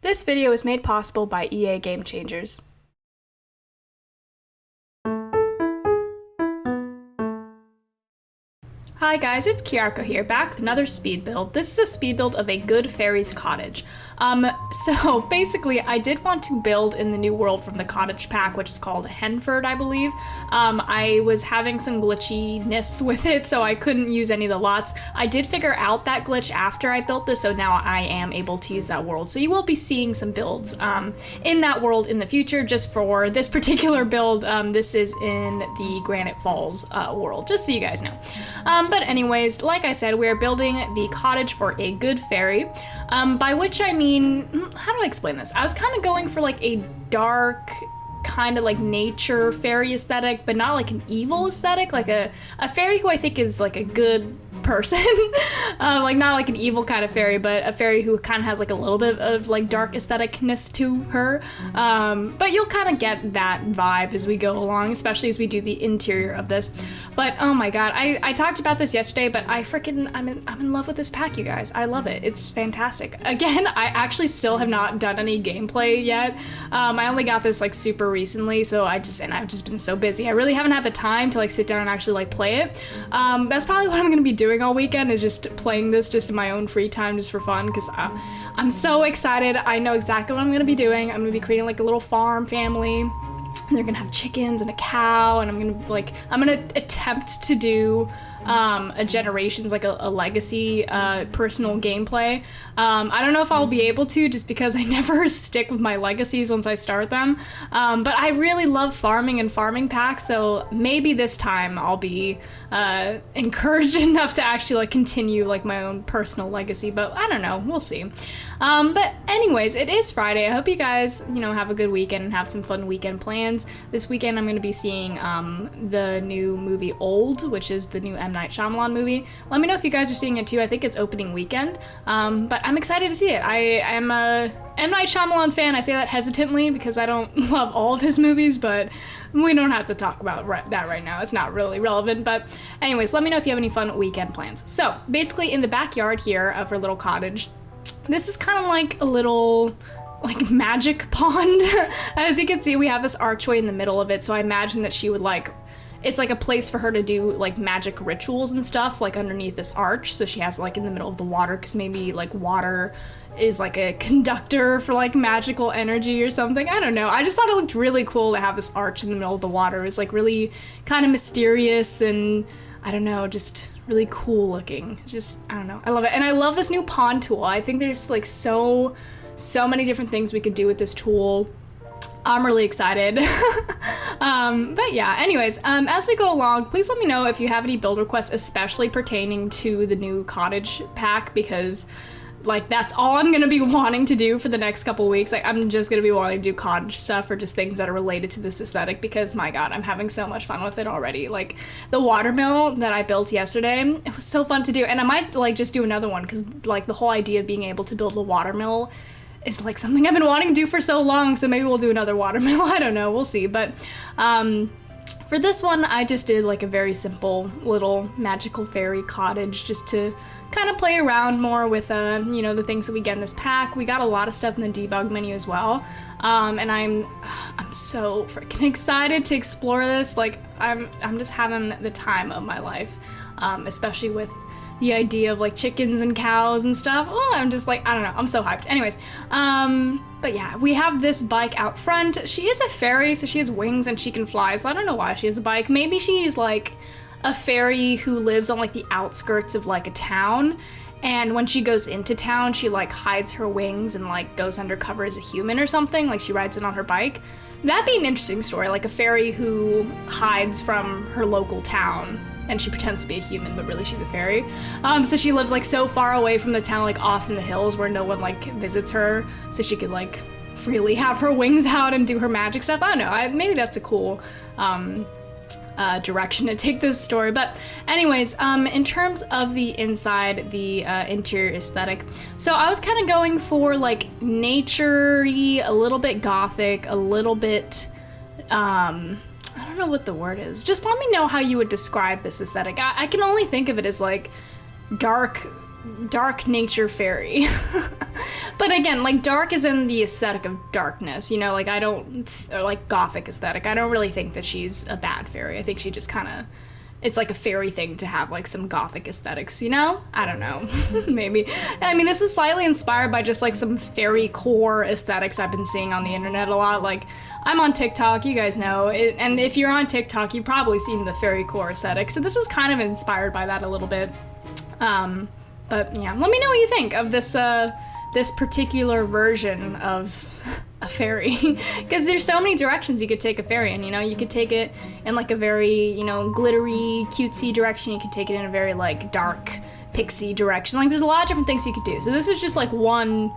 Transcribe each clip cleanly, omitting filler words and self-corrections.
This video is made possible by EA Game Changers. Hi guys, it's Kiarko here, back with another speed build. This is a speed build of a good fairy's cottage. So basically I did want to build in the new world from the cottage pack, which is called Henford, I believe. I was having some glitchiness with it, so I couldn't use any of the lots. I did figure out that glitch after I built this, so now I am able to use that world. So you will be seeing some builds in that world in the future. Just for this particular build, this is in the Granite Falls world, just so you guys know. But anyways, like I said, we're building the cottage for a good fairy, by which I mean, how do I explain this? I was kind of going for like a dark, kind of like nature fairy aesthetic, but not like an evil aesthetic, like a fairy who I think is like a good person. Like not like an evil kind of fairy, but a fairy who kind of has like a little bit of like dark aestheticness to her. But you'll kind of get that vibe as we go along, especially as we do the interior of this. But oh my god, I talked about this yesterday, but I'm in love with this pack, you guys. I love it. It's fantastic. Again, I actually still have not done any gameplay yet. I only got this like super recently, so I've just been so busy. I really haven't had the time to like sit down and actually like play it. That's probably what I'm gonna be doing all weekend, is just playing this just in my own free time, just for fun, because I'm so excited. I know exactly what I'm gonna be doing. I'm gonna be creating like a little farm family. They're gonna have chickens and a cow, and I'm gonna attempt to do a generations, like a legacy personal gameplay. I don't know if I'll be able to, just because I never stick with my legacies once I start them, but I really love farming and farming packs, so maybe this time I'll be encouraged enough to actually like continue like my own personal legacy, but I don't know, we'll see. But anyways, it is Friday. I hope you guys, have a good weekend and have some fun weekend plans. This weekend I'm going to be seeing the new movie Old, which is the new M. Night Shyamalan movie. Let me know if you guys are seeing it too. I think it's opening weekend, but I'm excited to see it. I am a M. Night Shyamalan fan. I say that hesitantly because I don't love all of his movies, but we don't have to talk about that right now. It's not really relevant, but anyways, let me know if you have any fun weekend plans. So basically in the backyard here of her little cottage, this is kind of like a little like magic pond. As you can see, we have this archway in the middle of it, so I imagine that she would it's like a place for her to do like magic rituals and stuff, like underneath this arch, so she has like in the middle of the water, because maybe like water is like a conductor for like magical energy or something. I don't know. I just thought it looked really cool to have this arch in the middle of the water. It was like really kind of mysterious and I don't know, just really cool looking. Just, I don't know. I love it. And I love this new pond tool. I think there's like so many different things we could do with this tool. I'm really excited. But yeah, anyways, as we go along, please let me know if you have any build requests, especially pertaining to the new cottage pack, because like that's all I'm gonna be wanting to do for the next couple weeks. Like I'm just gonna be wanting to do cottage stuff, or just things that are related to this aesthetic, because my god, I'm having so much fun with it already. Like the watermill that I built yesterday, it was so fun to do, and I might like just do another one, because like the whole idea of being able to build a watermill is like something I've been wanting to do for so long, so maybe we'll do another watermill. I don't know, we'll see. But for this one, I just did like a very simple little magical fairy cottage, just to kind of play around more with the things that we get in this pack. We got a lot of stuff in the debug menu as well, and I'm so freaking excited to explore this. Like I'm just having the time of my life, especially with the idea of like chickens and cows and stuff. Oh, I'm just like, I don't know, I'm so hyped. Anyways, but yeah, we have this bike out front. She is a fairy, so she has wings and she can fly, so I don't know why she has a bike. Maybe she's like a fairy who lives on like the outskirts of like a town, and when she goes into town, she like hides her wings and like goes undercover as a human or something, like she rides in on her bike. That'd be an interesting story, like a fairy who hides from her local town and she pretends to be a human, but really she's a fairy. So she lives like so far away from the town, like off in the hills where no one like visits her, so she could like freely have her wings out and do her magic stuff. I don't know, maybe that's a cool direction to take this story. But anyways, in terms of the inside, the interior aesthetic, so I was kind of going for like nature-y, a little bit gothic, a little bit I don't know what the word is. Just let me know how you would describe this aesthetic. I can only think of it as like dark nature fairy. But again, like, dark is in the aesthetic of darkness, you know, like, or like gothic aesthetic. I don't really think that she's a bad fairy. I think she just kind of, it's like a fairy thing to have like some gothic aesthetics, you know? I don't know, maybe. I mean, this was slightly inspired by just like some fairy core aesthetics I've been seeing on the internet a lot. Like, I'm on TikTok, you guys know, and if you're on TikTok, you've probably seen the fairy core aesthetic. So this is kind of inspired by that a little bit. But yeah, let me know what you think of this particular version of a fairy, because there's so many directions you could take a fairy in, you know. You could take it in like a very, you know, glittery, cutesy direction. You could take it in a very like dark, pixie direction. Like, there's a lot of different things you could do. So this is just like one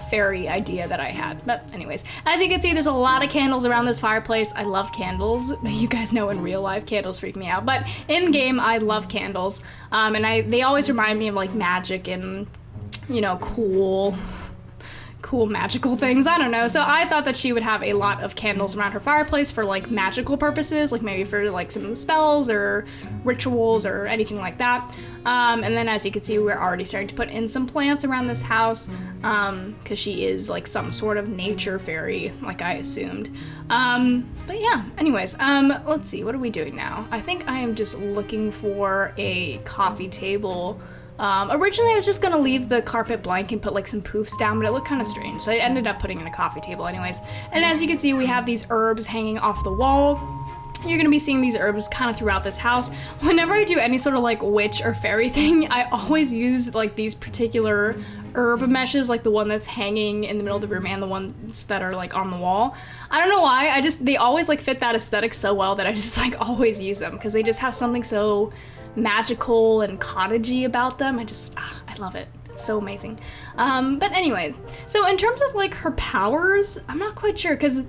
fairy idea that I had. But anyways, as you can see, there's a lot of candles around this fireplace. I love candles. You guys know in real life candles freak me out, but in game I love candles. And they always remind me of like magic and, you know, cool magical things. I don't know. So I thought that she would have a lot of candles around her fireplace for like magical purposes, like maybe for like some spells or rituals or anything like that. And then as you can see, we're already starting to put in some plants around this house, because she is like some sort of nature fairy, like I assumed. But yeah, anyways, let's see, what are we doing now? I think I am just looking for a coffee table. Originally I was just gonna leave the carpet blank and put like some poofs down, but it looked kind of strange, so I ended up putting in a coffee table anyways. And as you can see, we have these herbs hanging off the wall. You're gonna be seeing these herbs kind of throughout this house. Whenever I do any sort of like witch or fairy thing, I always use like these particular herb meshes, like the one that's hanging in the middle of the room and the ones that are like on the wall. I don't know why, they always like fit that aesthetic so well that I just like always use them, because they just have something so magical and cottagey about them. I love it. It's so amazing. But anyways, so in terms of like her powers, I'm not quite sure, because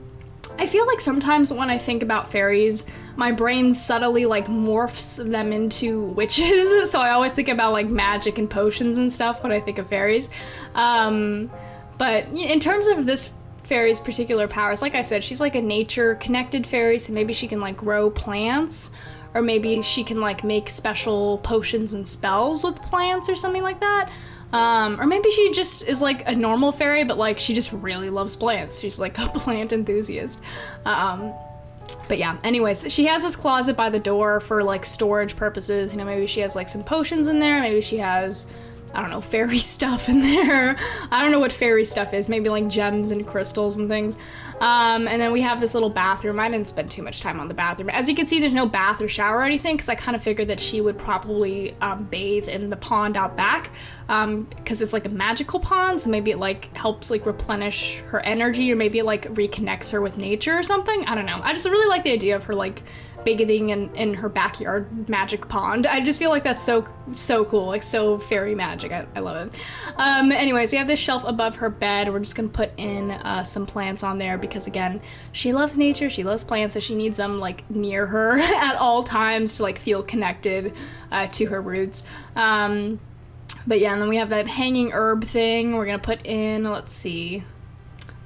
I feel like sometimes when I think about fairies, my brain subtly like morphs them into witches. So I always think about like magic and potions and stuff when I think of fairies. But in terms of this fairy's particular powers, like I said, she's like a nature connected fairy, so maybe she can like grow plants, or maybe she can like make special potions and spells with plants or something like that. Or maybe she just is like a normal fairy, but like she just really loves plants. She's like a plant enthusiast. But yeah, anyways, she has this closet by the door for like storage purposes. You know, maybe she has like some potions in there. Maybe she has, I don't know, fairy stuff in there. I don't know what fairy stuff is. Maybe like gems and crystals and things. And then we have this little bathroom. I didn't spend too much time on the bathroom. As you can see, there's no bath or shower or anything, because I kind of figured that she would probably bathe in the pond out back, because it's like a magical pond, so maybe it like helps like replenish her energy, or maybe it like reconnects her with nature or something. I don't know. I just really like the idea of her like bathing in her backyard magic pond. I just feel like that's so cool, like so fairy magic. I love it. Anyways, we have this shelf above her bed. We're just gonna put in some plants on there, because again, she loves nature, she loves plants, so she needs them like near her at all times to like feel connected to her roots. But yeah, and then we have that hanging herb thing. We're gonna put in, let's see,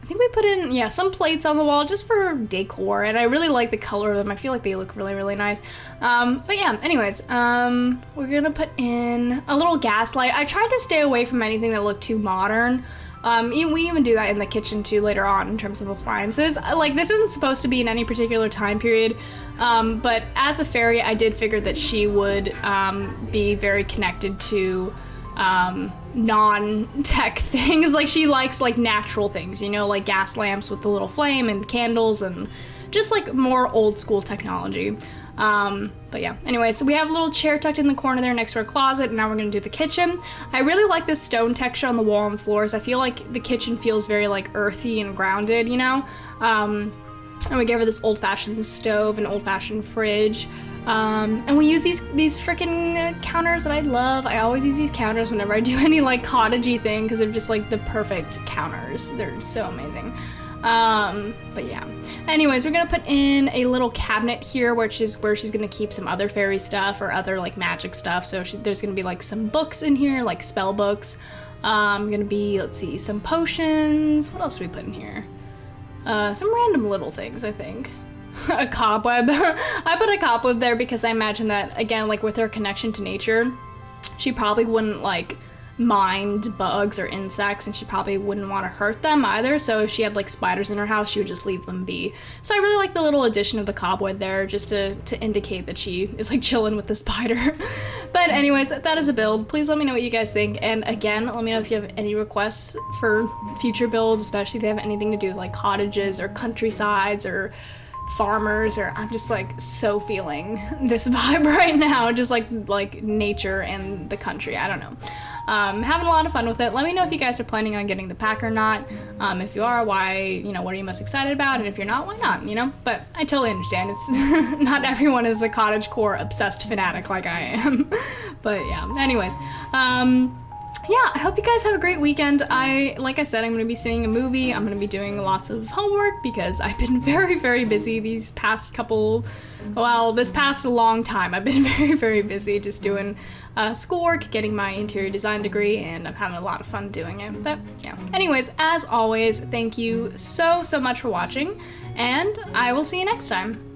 I think we put in, yeah, some plates on the wall just for decor, and I really like the color of them. I feel like they look really, really nice. But yeah, anyways, we're gonna put in a little gas light. I tried to stay away from anything that looked too modern. We even do that in the kitchen too later on in terms of appliances. Like, this isn't supposed to be in any particular time period, but as a fairy, I did figure that she would be very connected to non-tech things. Like, she likes like natural things, you know, like gas lamps with the little flame and candles and just like more old school technology. But yeah, anyway, so we have a little chair tucked in the corner there next to our closet, and now we're gonna do the kitchen. I really like this stone texture on the wall and floors. I feel like the kitchen feels very like earthy and grounded, you know? And we gave her this old-fashioned stove and old-fashioned fridge. And we use these freaking counters that I love. I always use these counters whenever I do any like cottagey thing, because they're just like the perfect counters. They're so amazing. But yeah. Anyways, we're gonna put in a little cabinet here, which is where she's gonna keep some other fairy stuff or other like magic stuff. So there's gonna be like some books in here, like spell books. Gonna be, let's see, some potions. What else do we put in here? Some random little things, I think. A cobweb. I put a cobweb there because I imagine that, again, like with her connection to nature, she probably wouldn't like mind bugs or insects, and she probably wouldn't want to hurt them either, so if she had like spiders in her house, she would just leave them be. So I really like the little addition of the cobweb there, just to indicate that she is like chilling with the spider. But anyways, that is a build. Please let me know what you guys think, and again, let me know if you have any requests for future builds, especially if they have anything to do with like cottages or countrysides or farmers, or I'm just like so feeling this vibe right now, just like nature and the country. I don't know. Having a lot of fun with it. Let me know if you guys are planning on getting the pack or not. If you are, why, you know, what are you most excited about? And if you're not, why not, you know? But I totally understand. It's not everyone is a cottagecore obsessed fanatic like I am. But yeah, anyways, yeah, I hope you guys have a great weekend. Like I said, I'm going to be seeing a movie. I'm going to be doing lots of homework because I've been very, very busy these past this past long time. I've been very, very busy just doing schoolwork, getting my interior design degree, and I'm having a lot of fun doing it. But yeah, anyways, as always, thank you so, so much for watching, and I will see you next time.